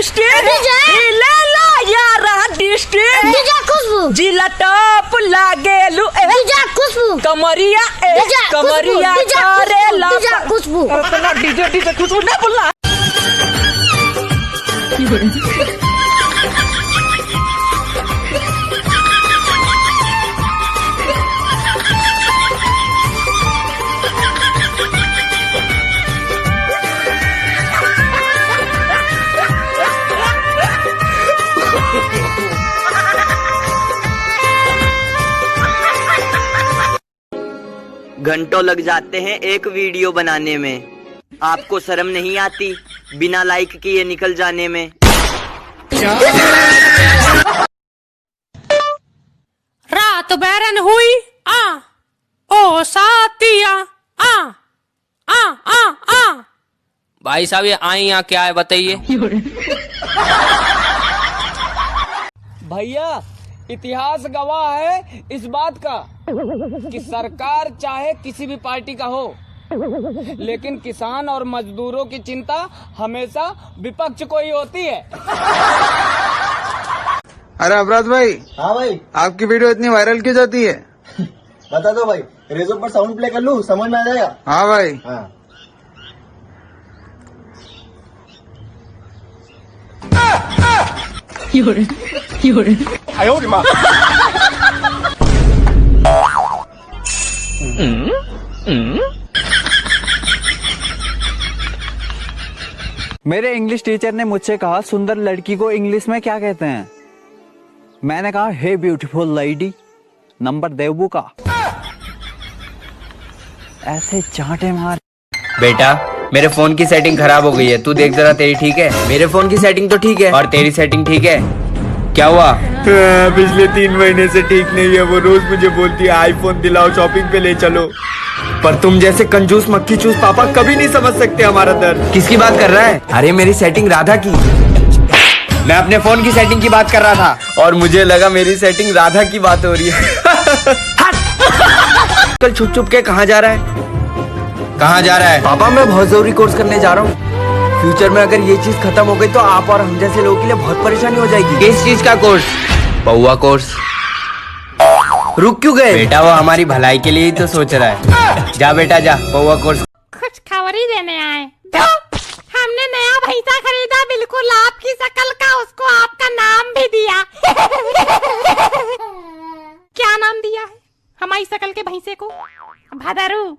Lipstick ले ला यारा district खुशबू जिला टॉप लागेलू खुशबू कमरिया कमरिया करेला खुशबू अपना डीजे खुशबू नहीं बोलना। घंटों लग जाते हैं एक वीडियो बनाने में, आपको शर्म नहीं आती बिना लाइक किए निकल जाने में। रात बैरन हुई ओ साथिया भाई साहब ये आई यहाँ क्या है बताइए। भैया इतिहास गवाह है इस बात का कि सरकार चाहे किसी भी पार्टी का हो, लेकिन किसान और मजदूरों की चिंता हमेशा विपक्ष को ही होती है। अरे अपराध भाई। हाँ भाई। आपकी वीडियो इतनी वायरल क्यों जाती है? बता दो भाई, रेजो पर साउंड प्ले कर लूँ, समझ में आ जाएगा। हाँ भाई। हाँ। मेरे इंग्लिश टीचर ने मुझसे कहा सुंदर लड़की को इंग्लिश में क्या कहते हैं? मैंने कहा हे ब्यूटीफुल लेडी। नंबर देवू का ऐसे चांटे मार। बेटा मेरे फोन की सेटिंग खराब हो गई है, तू देख जरा तेरी ठीक है? मेरे फोन की सेटिंग तो ठीक है और तेरी सेटिंग ठीक है? क्या हुआ? पिछले 3 महीने से ठीक नहीं है। वो रोज मुझे बोलती है आईफोन दिलाओ, शॉपिंग पे ले चलो। पर तुम जैसे कंजूस मक्खी चूस पापा कभी नहीं समझ सकते हमारा दर्द। किसकी बात कर रहा है? अरे मेरी सेटिंग राधा की। मैं अपने फोन की सेटिंग की बात कर रहा था और मुझे लगा मेरी सेटिंग राधा की बात हो रही है। कल छुप छुप के कहाँ जा रहा है? कहाँ जा रहा है? पापा मैं बहुत जरूरी कोर्स करने जा रहा हूँ। फ्यूचर में अगर ये चीज खत्म हो गई तो आप और हम जैसे लोगों के लिए बहुत परेशानी हो जाएगी। किस चीज का कोर्स? पौवा कोर्स। रुक क्यों गए? बेटा वो हमारी भलाई के लिए ही तो सोच रहा है। जा बेटा जा, पौवा कोर्स। कुछ खबर ही देने आए। हमने नया भैंसा खरीदा, बिल्कुल आपकी शक्ल का, उसको आपका नाम भी दिया। क्या नाम दिया है हमारी शक्ल के भैंसे को? भदरू।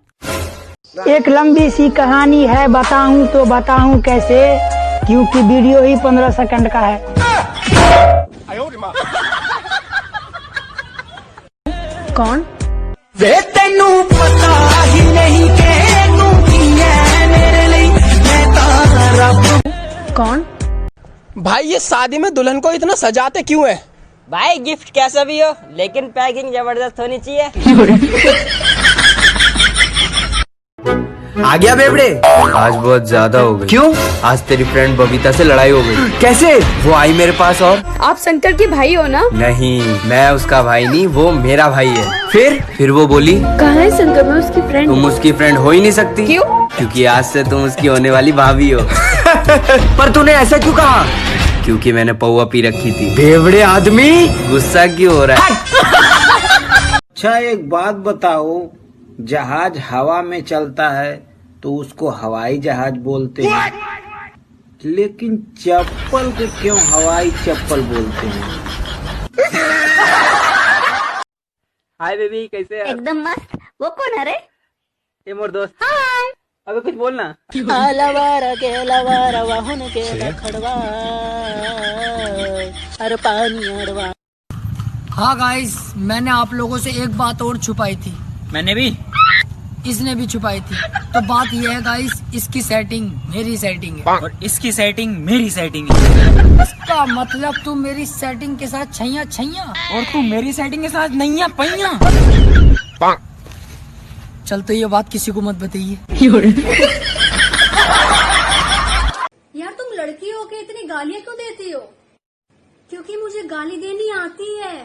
एक लंबी सी कहानी है, बताऊं तो बताऊं कैसे, क्योंकि वीडियो ही 15 सेकंड का है। कौन? वे तेनू पता ही नहीं के तू की है मेरे लिए, मैं तारा रब। कौन? भाई ये शादी में दुल्हन को इतना सजाते क्यों है? भाई गिफ्ट कैसा भी हो लेकिन पैकिंग जबरदस्त होनी चाहिए। आ गया बेबड़े? आज बहुत ज्यादा हो गई। क्यों? आज तेरी फ्रेंड बबीता से लड़ाई हो गई। कैसे? वो आई मेरे पास और आप शंकर के भाई हो ना? नहीं, मैं उसका भाई नहीं, वो मेरा भाई है। फिर वो बोली कहाँ है शंकर? मैं उसकी फ्रेंड। तुम उसकी फ्रेंड हो ही नहीं सकती। क्यों? क्योंकि आज से तुम उसकी होने वाली भाभी हो। पर तूने ऐसा क्यों कहा? क्योंकि मैंने पौवा पी रखी थी। बेवड़े आदमी, गुस्सा क्यों हो रहा है? अच्छा एक बात बताओ, जहाज हवा में चलता है तो उसको हवाई जहाज बोलते हैं, लेकिन चप्पल को क्यों हवाई चप्पल बोलते हैं? हाय बेबी, कैसे है? एकदम मस्त। वो कौन है रे? ये मोर दोस्त। हाय। अबे कुछ बोलना। लवारा के लवारा वाहन के लखड़वा अरे पानी अरवा। हाँ गाइस, मैंने आप लोगों से एक बात और छुपाई थी। मैंने भी, इसने भी छुपाई थी। तो बात यह है गाइस, इसकी सेटिंग मेरी सेटिंग है और इसकी सेटिंग मेरी सेटिंग है। इसका मतलब तू मेरी सेटिंग के साथ छैया छैया और तू मेरी सेटिंग के साथ नैया पैया। चल तो ये बात किसी को मत बताइए। यार तुम लड़की हो के इतनी गालियाँ क्यों देती हो? क्योंकि मुझे गाली देनी आती है।